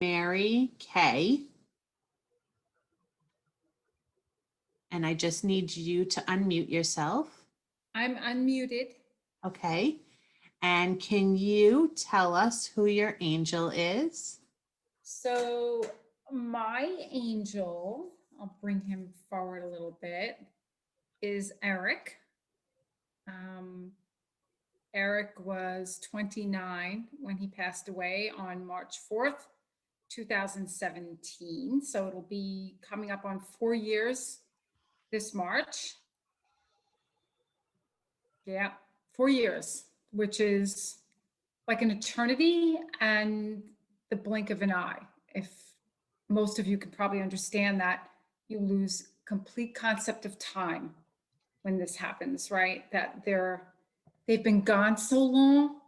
Mary Kay. And I just need you to unmute yourself. I'm unmuted. Okay. And can you tell us who your angel is? So my angel, I'll bring him forward a little bit, is Eric. Um, Eric was 29 when he passed away on March 4th, 2017. So it'll be coming up on 4 years this March. Yeah, 4 years, which is like an eternity and the blink of an eye. If most of you can probably understand that, you lose complete concept of time when this happens, right? That they've been gone so long,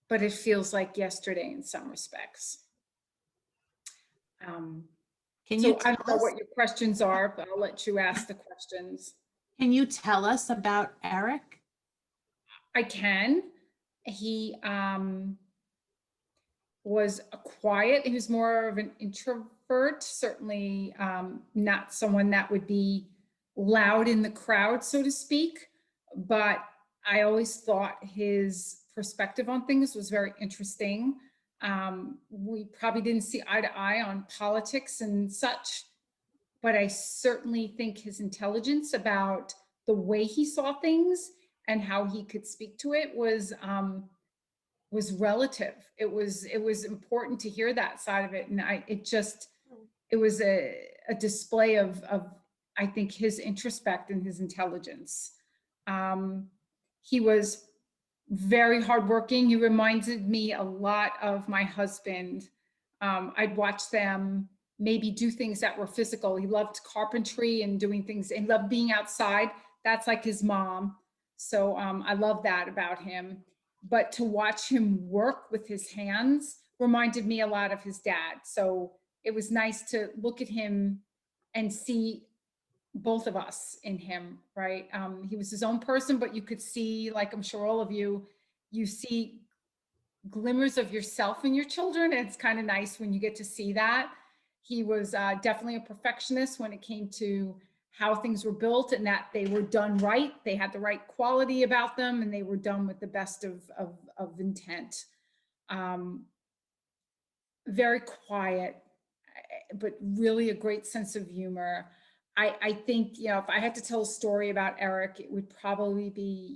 but it feels like yesterday in some respects. Can you So I tell don't know us? what your questions are, but I'll let you ask the questions. Can you tell us about Eric? I can. He was a quiet. He was more of an introvert, certainly not someone that would be loud in the crowd, so to speak. But I always thought his perspective on things was very interesting. We probably didn't see eye to eye on politics and such, but I certainly think his intelligence about the way he saw things and how he could speak to it was relative. It was important to hear that side of it, and it was a display of I think his introspect and his intelligence. Um, he was very hardworking. He reminded me a lot of my husband. I'd watch them maybe do things that were physical. He loved carpentry and doing things and loved being outside. That's like his mom. So I love that about him. But to watch him work with his hands reminded me a lot of his dad. So it was nice to look at him and see both of us in him, right? He was his own person, but you could see, like I'm sure all of you see glimmers of yourself in your children. And it's kind of nice when you get to see that. He was definitely a perfectionist when it came to how things were built and that they were done right. They had the right quality about them and they were done with the best of intent. Um, Very quiet, but really a great sense of humor. I think, if I had to tell a story about Eric, it would probably be,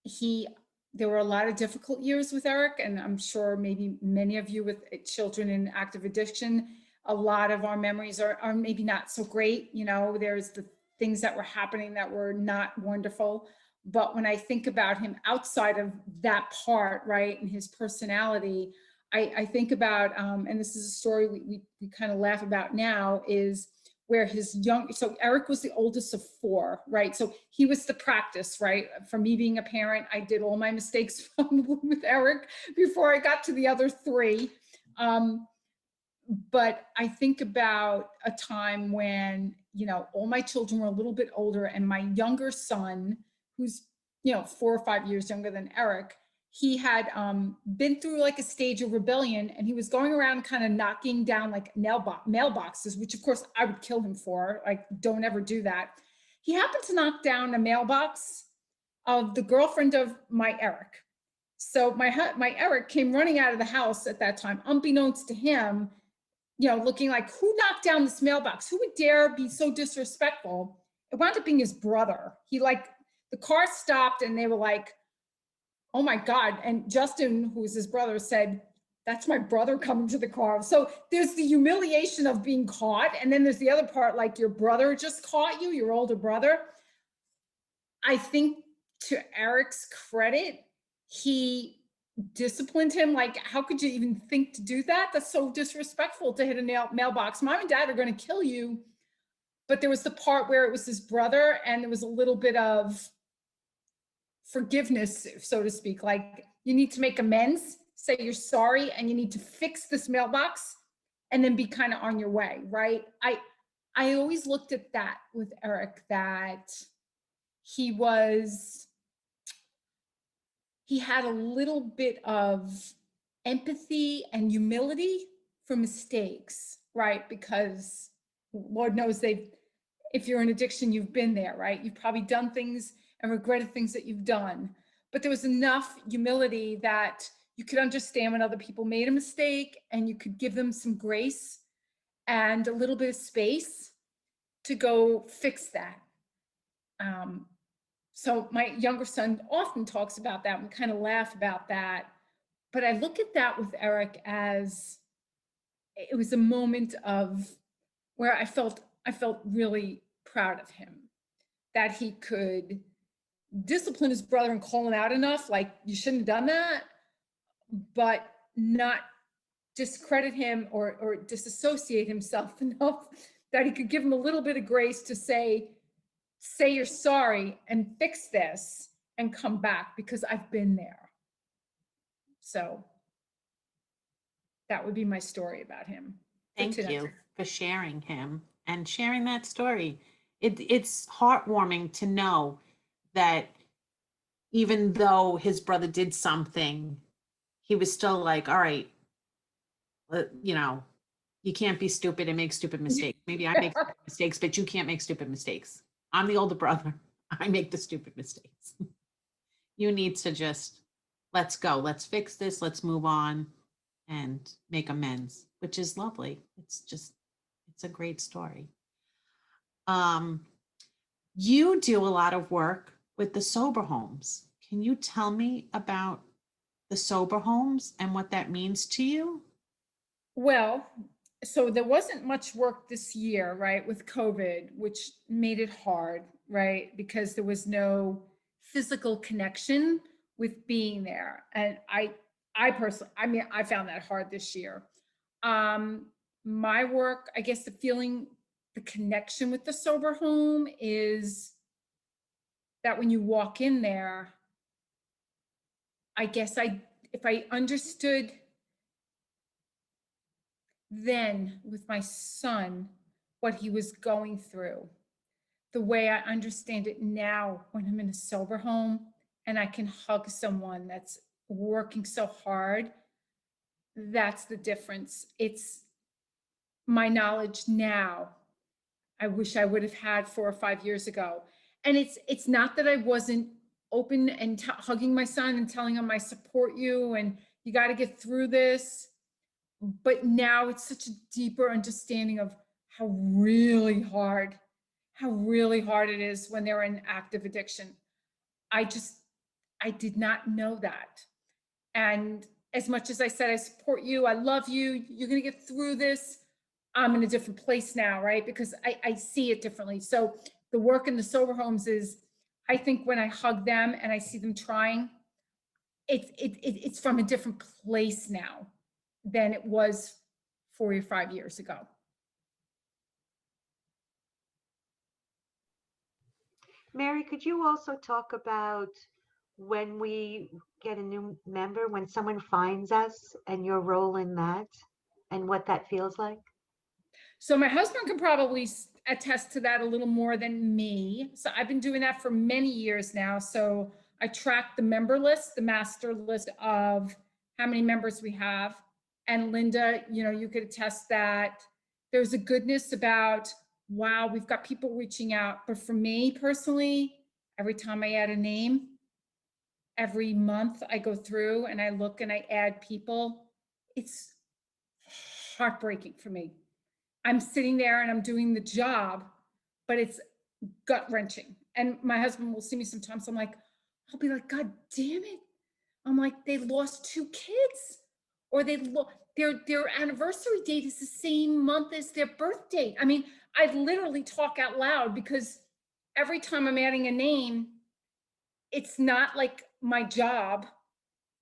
he, there were a lot of difficult years with Eric, and I'm sure maybe many of you with children in active addiction, a lot of our memories are maybe not so great. There's the things that were happening that were not wonderful. But when I think about him outside of that part, right, and his personality, I think about, and this is a story we kind of laugh about now, is where so Eric was the oldest of four, right? So he was the practice, right? For me being a parent, I did all my mistakes with Eric before I got to the other three. But I think about a time when, all my children were a little bit older and my younger son, who's, 4 or 5 years younger than Eric, he had been through like a stage of rebellion and he was going around kind of knocking down like mailboxes, which of course I would kill him for. Like, don't ever do that. He happened to knock down a mailbox of the girlfriend of my Eric. So my Eric came running out of the house at that time, unbeknownst to him, looking like, who knocked down this mailbox? Who would dare be so disrespectful? It wound up being his brother. The car stopped and they were like, oh my God. And Justin, who was his brother, said, that's my brother coming to the car. So there's the humiliation of being caught. And then there's the other part, like your brother just caught you, your older brother. I think to Eric's credit, he disciplined him. Like, how could you even think to do that? That's so disrespectful to hit a mailbox. Mom and dad are going to kill you. But there was the part where it was his brother and there was a little bit of forgiveness, so to speak. Like, you need to make amends, say you're sorry, and you need to fix this mailbox and then be kind of on your way, right? I always looked at that with Eric, that he had a little bit of empathy and humility for mistakes, right? Because Lord knows if you're in addiction, you've been there, right? You've probably done things and regretted things that you've done. But there was enough humility that you could understand when other people made a mistake and you could give them some grace and a little bit of space to go fix that. So my younger son often talks about that. We kind of laugh about that. But I look at that with Eric as it was a moment of where I felt really proud of him, that he could discipline his brother and call him out enough, like you shouldn't have done that, but not discredit him or disassociate himself enough that he could give him a little bit of grace to say you're sorry and fix this and come back, because I've been there. So that would be my story about him. Thank you for sharing him and sharing that story. It's heartwarming to know that even though his brother did something, he was still like, all right, you can't be stupid and make stupid mistakes. Maybe I make stupid mistakes, but you can't make stupid mistakes. I'm the older brother. I make the stupid mistakes. You need to just, let's go. Let's fix this. Let's move on and make amends, which is lovely. It's a great story. You do a lot of work with the sober homes. Can you tell me about the sober homes and what that means to you? Well, so there wasn't much work this year, right, with COVID, which made it hard, right, because there was no physical connection with being there. And I personally, I mean, I found that hard this year. My work, I guess the connection with the sober home is that when you walk in there, I guess if I understood then with my son what he was going through, the way I understand it now when I'm in a sober home and I can hug someone that's working so hard, that's the difference. It's my knowledge now. I wish I would have had 4 or 5 years ago. And it's not that I wasn't open and hugging my son and telling him I support you and you got to get through this. But now it's such a deeper understanding of how really hard it is when they're in active addiction. I did not know that. And as much as I said, I support you, I love you, you're going to get through this, I'm in a different place now, right? Because I see it differently. So the work in the sober homes is, I think when I hug them and I see them trying, it's from a different place now than it was 4 or 5 years ago. Mary, could you also talk about when we get a new member, when someone finds us and your role in that and what that feels like? So my husband could probably attest to that a little more than me. So I've been doing that for many years now. So I track the member list, the master list of how many members we have. And Linda, you could attest that there's a goodness about, wow, we've got people reaching out. But for me personally, every time I add a name, every month I go through and I look and I add people, it's heartbreaking for me. I'm sitting there and I'm doing the job, but it's gut wrenching. And my husband will see me sometimes. I'll be like, God damn it. I'm like, they lost 2 kids, or their anniversary date is the same month as their birth date. I mean, I literally talk out loud because every time I'm adding a name, it's not like my job.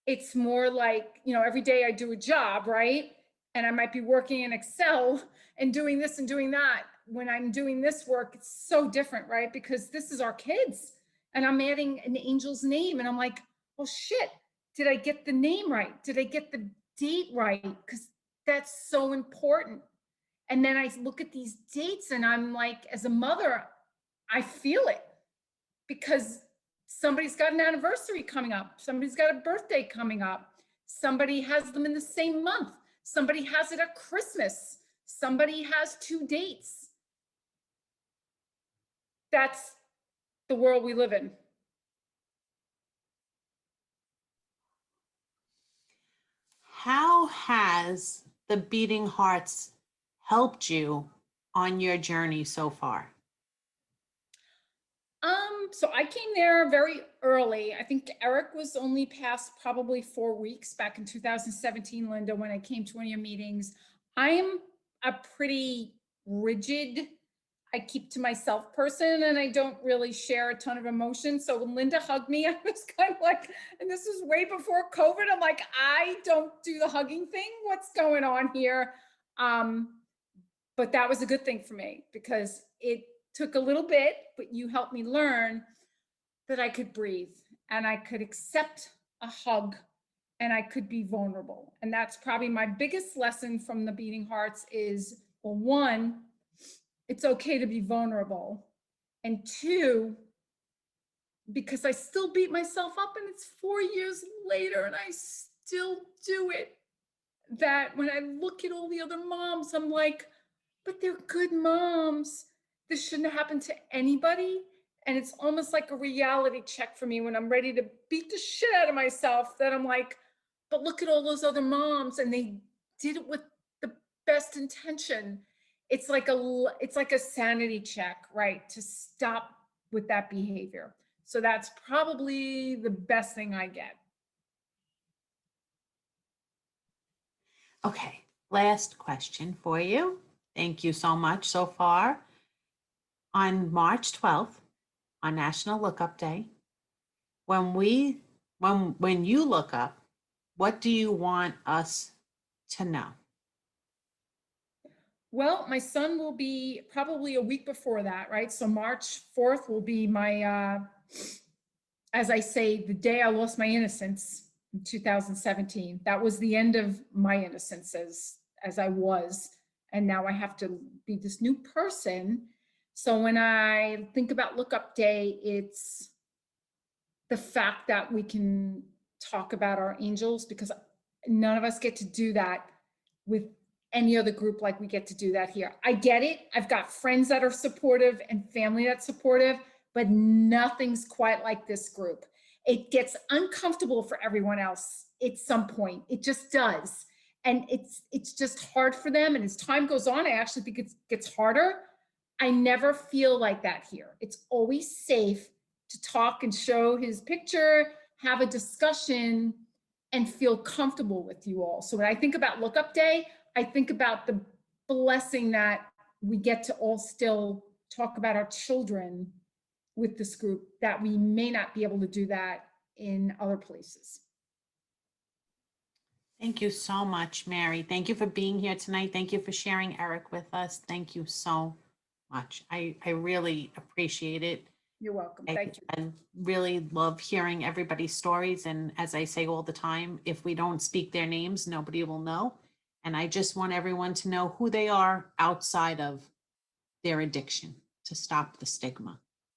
It's more like, every day I do a job, right? And I might be working in Excel and doing this and doing that. When I'm doing this work, it's so different, right? Because this is our kids and I'm adding an angel's name and I'm like, oh shit, did I get the name right? Did I get the date right? Because that's so important. And then I look at these dates and I'm like, as a mother, I feel it because somebody's got an anniversary coming up. Somebody's got a birthday coming up. Somebody has them in the same month. Somebody has it at Christmas. Somebody has 2 dates. That's the world we live in. How has the Beating Hearts helped you on your journey so far? So I came there very early. I think Eric was only past probably 4 weeks back in 2017, Linda, when I came to one of your meetings. I am a pretty rigid, I keep to myself person, and I don't really share a ton of emotion. So when Linda hugged me, I was kind of like, and this was way before COVID, I'm like, I don't do the hugging thing. What's going on here? But that was a good thing for me because it took a little bit, but you helped me learn that I could breathe and I could accept a hug and I could be vulnerable. And that's probably my biggest lesson from the Beating Hearts is, well, one, it's okay to be vulnerable. And two, because I still beat myself up and it's 4 years later and I still do it, that when I look at all the other moms, I'm like, but they're good moms. This shouldn't have happened to anybody. And it's almost like a reality check for me when I'm ready to beat the shit out of myself, that I'm like, but look at all those other moms and they did it with the best intention. It's like a sanity check, right? To stop with that behavior. So that's probably the best thing I get. Okay, last question for you. Thank you so much so far. On March 12th, on National Lookup Day, when you look up, what do you want us to know? Well, my son will be probably a week before that, right? So March 4th will be my, as I say, the day I lost my innocence in 2017. That was the end of my innocence as I was. And now I have to be this new person. So when I think about Lookup Day, it's the fact that we can talk about our angels, because none of us get to do that with any other group like we get to do that here. I get it. I've got friends that are supportive and family that's supportive, but nothing's quite like this group. It gets uncomfortable for everyone else at some point. It just does. And it's just hard for them. And as time goes on, I actually think it gets harder. I never feel like that here. It's always safe to talk and show his picture, have a discussion, and feel comfortable with you all. So when I think about Lookup Day, I think about the blessing that we get to all still talk about our children with this group, that we may not be able to do that in other places. Thank you so much, Mary. Thank you for being here tonight. Thank you for sharing Eric with us. Thank you so much. I really appreciate it. You're welcome. Thank you. I really love hearing everybody's stories. And as I say all the time, if we don't speak their names, nobody will know. And I just want everyone to know who they are outside of their addiction, to stop the stigma.